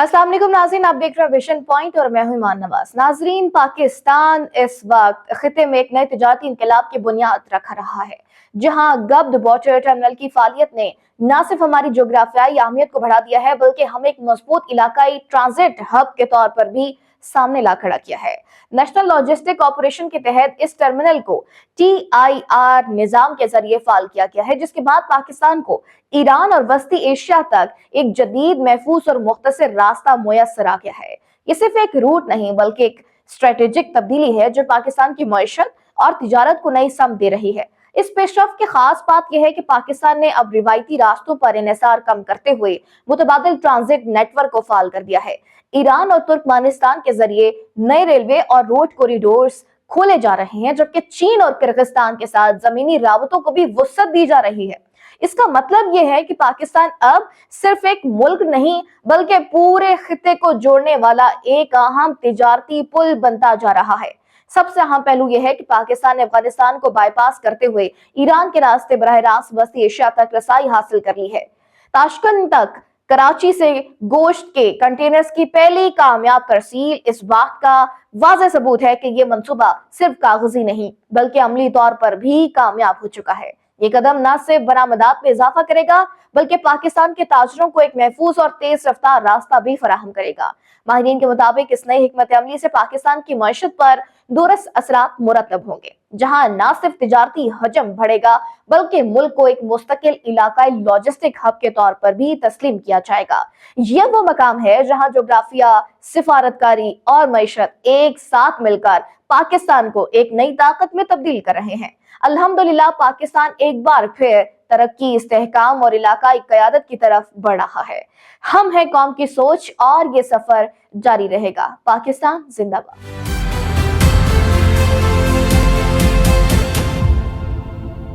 अस्सलाम वालेकुम नाज़रीन, आप देख रहे हैं विजन पॉइंट और मैं हूं ईमान नवाज। नाज़रीन, पाकिस्तान इस वक्त खिते में एक नए तिजारती इनकलाब की बुनियाद रख रहा है, जहां गब्ड वाटर टर्मिनल की फालियत ने न सिर्फ हमारी जोग्राफियाई अहमियत को बढ़ा दिया है, बल्कि हमें एक मजबूत इलाकाई ट्रांजिट हब के तौर पर भी सामने ला खड़ा किया है। नेशनल लॉजिस्टिक कॉर्पोरेशन के तहत इस टर्मिनल को TIR निजाम के जरिए फाल किया गया है, जिसके बाद पाकिस्तान को ईरान और वस्ती एशिया तक एक जदीद, महफूज और मुख्तसर रास्ता मुयस्सर आ गया है। ये सिर्फ एक रूट नहीं, बल्कि एक स्ट्रेटेजिक तब्दीली है जो पाकिस्तान की मईशत और तिजारत को नई समत दे रही है। इस पेशरफ की खास बात यह है कि पाकिस्तान ने अब रिवायती रास्तों पर इन्हिसार कम करते हुए मुतबादिल ट्रांजिट नेटवर्क को फाल कर दिया है। ईरान और तुर्कमानिस्तान के जरिए नए रेलवे और रोड कॉरिडोर्स खोले जा रहे हैं, जबकि चीन और किर्गिस्तान के साथ जमीनी राबतों को भी वुसअत दी जा रही है। इसका मतलब यह है कि पाकिस्तान अब सिर्फ एक मुल्क नहीं, बल्कि पूरे खिते को जोड़ने वाला एक अहम तिजारती पुल बनता जा रहा है। सबसे अहम पहलू यह है कि पाकिस्तान ने अफगानिस्तान को बाईपास करते हुए ईरान के रास्ते बराह रास्त वस्ती एशिया तक रसाई हासिल कर ली है। ताशकंद तक कराची से गोश्त के कंटेनर्स की पहली कामयाब तरसील इस बात का वाज़ेह सबूत है कि ये मंसूबा सिर्फ कागजी नहीं, बल्कि अमली तौर पर भी कामयाब हो चुका है। ये कदम न सिर्फ बरामदात में इजाफा करेगा, बल्कि पाकिस्तान के ताजरों को एक महफूज और तेज रफ्तार रास्ता भी फराहम करेगा। माहिरीन के मुताबिक इस नई हिकमत अमली से पाकिस्तान की मईशत पर दूरस असरात मुरतब होंगे, जहां न सिर्फ तिजारती हजम बढ़ेगा, बल्कि मुल्क को एक मुस्तकिल इलाकाई लॉजिस्टिक हब के तौर पर भी तस्लीम किया जाएगा। यह वो मकाम है जहां जोग्राफिया, सिफारतकारी और मईशत एक साथ मिलकर पाकिस्तान को एक नई ताकत में तब्दील कर रहे हैं। अल्हम्दुलिल्लाह, पाकिस्तान एक बार फिर तरक्की, इस्तेहकाम और इलाकाई क़यादत की तरफ बढ़ रहा है। हम हैं कौम की सोच और ये सफर जारी रहेगा। पाकिस्तान जिंदाबाद।